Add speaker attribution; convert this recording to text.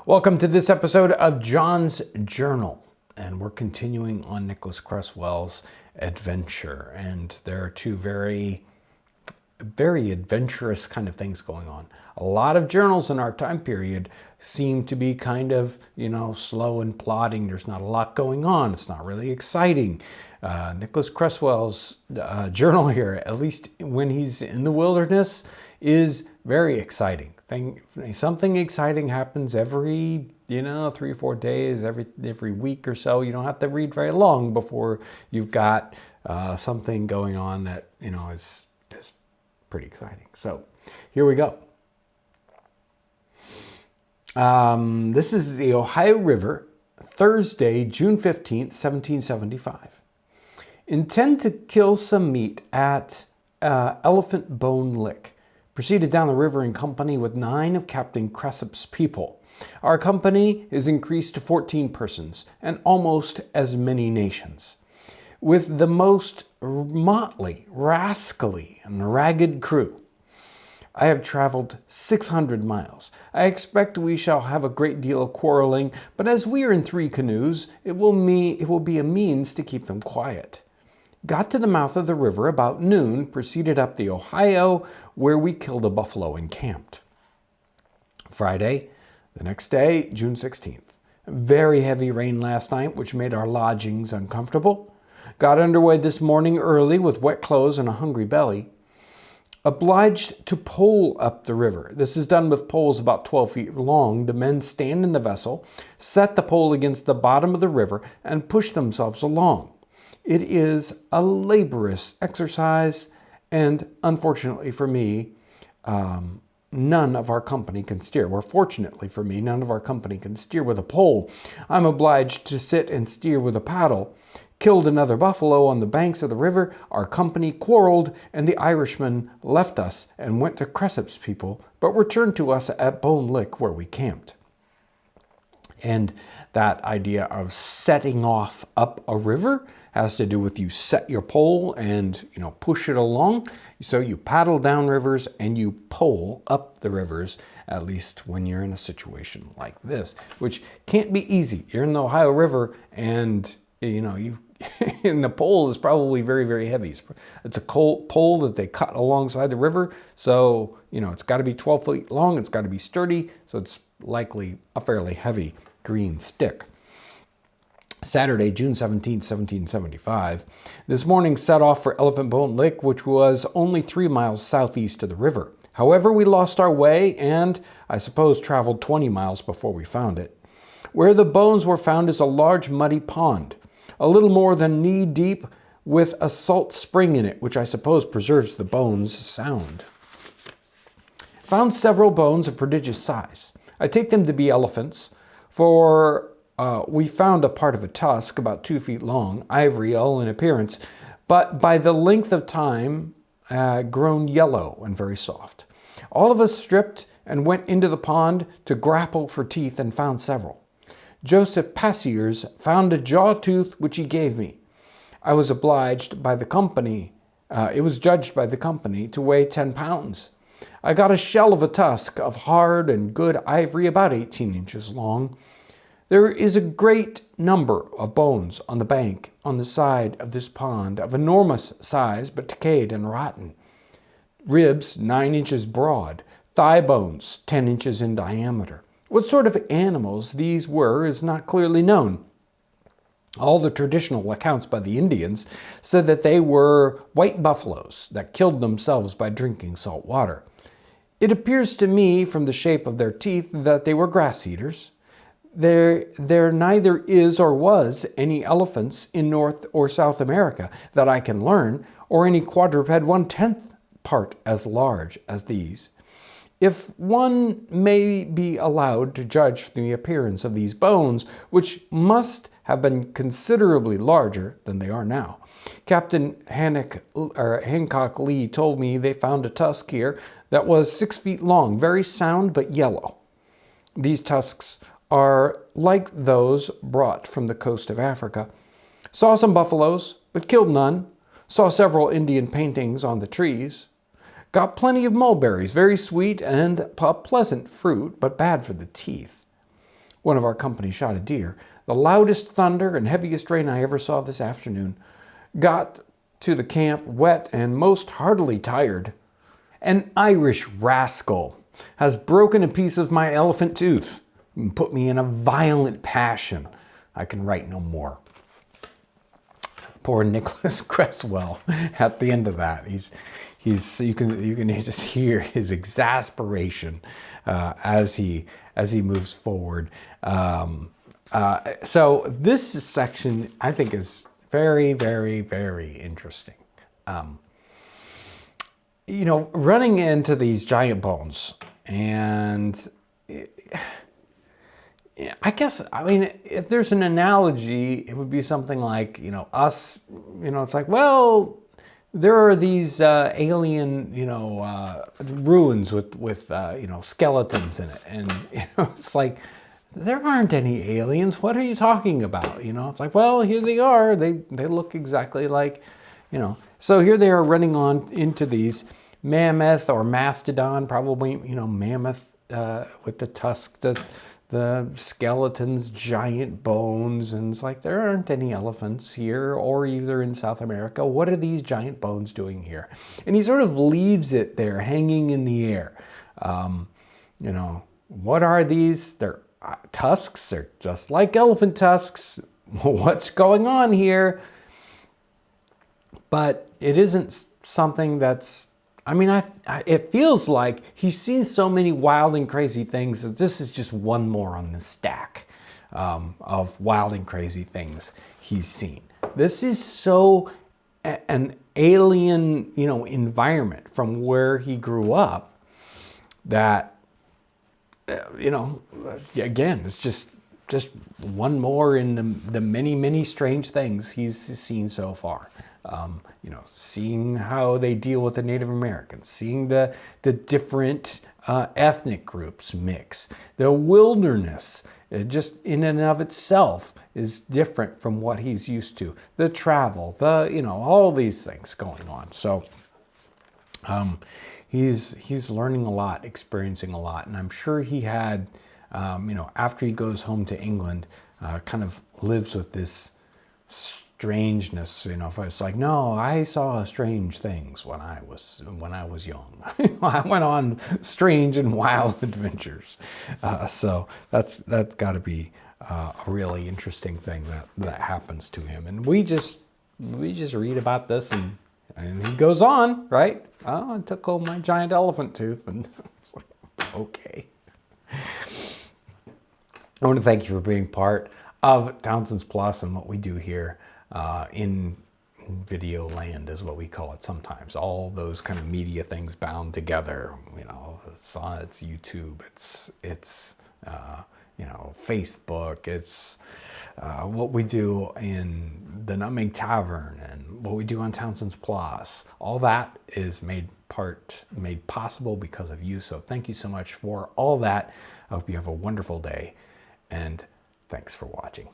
Speaker 1: Welcome to this episode of John's Journal, and we're continuing on Nicholas Cresswell's adventure. And there are two very adventurous kind of things going on. A lot of journals in our time period seem to be kind of, slow and plodding. There's not a lot going on. It's not really exciting. Nicholas Cresswell's journal here, at least when he's in the wilderness, is very exciting. Something exciting happens every, 3 or 4 days, every week or so. You don't have to read very long before you've got something going on that, is pretty exciting. So here we go. This is the Ohio River, Thursday, June 15th, 1775. Intend to kill some meat at Elephant Bone Lick. Proceeded down the river in company with 9 of Captain Cresswell's people. Our company is increased to 14 persons and almost as many nations. With the most motley, rascally, and ragged crew. I have traveled 600 miles. I expect we shall have a great deal of quarreling, but as we are in 3 canoes, it will be a means to keep them quiet. Got to the mouth of the river about noon, proceeded up the Ohio, where we killed a buffalo and camped. Friday, the next day, June 16th. Very heavy rain last night, which made our lodgings uncomfortable. Got underway this morning early with wet clothes and a hungry belly. Obliged to pole up the river. This is done with poles about 12 feet long. The men stand in the vessel, set the pole against the bottom of the river, and push themselves along. It is a laborious exercise, and unfortunately for me, none of our company can steer. Or fortunately for me, none of our company can steer with a pole. I'm obliged to sit and steer with a paddle. Killed another buffalo on the banks of the river. Our company quarreled, and the Irishman left us and went to Cresswell's people, but returned to us at Bone Lick, where we camped. And that idea of setting off up a river has to do with you set your pole and, push it along. So you paddle down rivers and you pole up the rivers, at least when you're in a situation like this, which can't be easy. You're in the Ohio River and, and the pole is probably very, very heavy. It's a pole that they cut alongside the river. So, it's got to be 12 feet long. It's got to be sturdy. So it's likely a fairly heavy green stick. Saturday, June 17, 1775. This morning set off for Elephant Bone Lick, which was only 3 miles southeast of the river. However, we lost our way and, I suppose, traveled 20 miles before we found it. Where the bones were found is a large muddy pond, a little more than knee deep, with a salt spring in it, which I suppose preserves the bones sound. Found several bones of prodigious size. I take them to be elephants, for we found a part of a tusk about 2 feet long, ivory all in appearance, but by the length of time grown yellow and very soft. All of us stripped and went into the pond to grapple for teeth and found several. Joseph Passiers found a jaw tooth which he gave me. I was obliged by the company, it was judged by the company to weigh 10 pounds. I got a shell of a tusk of hard and good ivory about 18 inches long. There is a great number of bones on the bank on the side of this pond of enormous size but decayed and rotten. Ribs 9 inches broad, thigh bones 10 inches in diameter. What sort of animals these were is not clearly known. All the traditional accounts by the Indians said that they were white buffaloes that killed themselves by drinking salt water. It appears to me from the shape of their teeth that they were grass eaters. There neither is or was any elephants in North or South America that I can learn, or any quadruped 1/10 part as large as these. If one may be allowed to judge from the appearance of these bones, which must have been considerably larger than they are now. Captain Hancock Lee told me they found a tusk here that was 6 feet long, very sound but yellow. These tusks are like those brought from the coast of Africa. Saw some buffaloes, but killed none. Saw several Indian paintings on the trees. Got plenty of mulberries, very sweet and pleasant fruit, but bad for the teeth. one of our company shot a deer. The loudest thunder and heaviest rain I ever saw this afternoon. Got to the camp wet and most heartily tired. An Irish rascal has broken a piece of my elephant tooth and put me in a violent passion. I can write no more. Poor Nicholas Cresswell at the end of that. You can just hear his exasperation as he moves forward. So this section I think is very, very, very interesting. Running into these giant bones, and if there's an analogy, it would be something like, us, it's like, well, there are these alien, ruins with skeletons in it. And, it's like, there aren't any aliens. What are you talking about? It's like, well, here they are. They look exactly like, So here they are running on into these mammoth or mastodon, probably, mammoth with the tusk, the skeletons, giant bones, and it's like, there aren't any elephants here or either in South America. What are these giant bones doing here? And he sort of leaves it there hanging in the air. What are these? They're tusks. They're just like elephant tusks. What's going on here? But it isn't something that's, it feels like he's seen so many wild and crazy things that this is just one more on the stack of wild and crazy things he's seen. This is so an alien, environment from where he grew up that, again, it's just one more in the many, many strange things he's seen so far. Seeing how they deal with the Native Americans, seeing the different ethnic groups mix. The wilderness, just in and of itself, is different from what he's used to. The travel, all these things going on. So he's learning a lot, experiencing a lot. And I'm sure he had, after he goes home to England, kind of lives with this strangeness, if it's like, no, I saw strange things when I was young. I went on strange and wild adventures. So that's got to be a really interesting thing that happens to him. And we just read about this, and he goes on, right? Oh, I took home my giant elephant tooth, and it's like, okay. I want to thank you for being part of Townsends Plus and what we do here. In video land is what we call it sometimes. All those kind of media things bound together. It's YouTube. It's Facebook. It's what we do in the Nutmeg Tavern and what we do on Townsends Plus. All that is made possible because of you. So thank you so much for all that. I hope you have a wonderful day, and thanks for watching.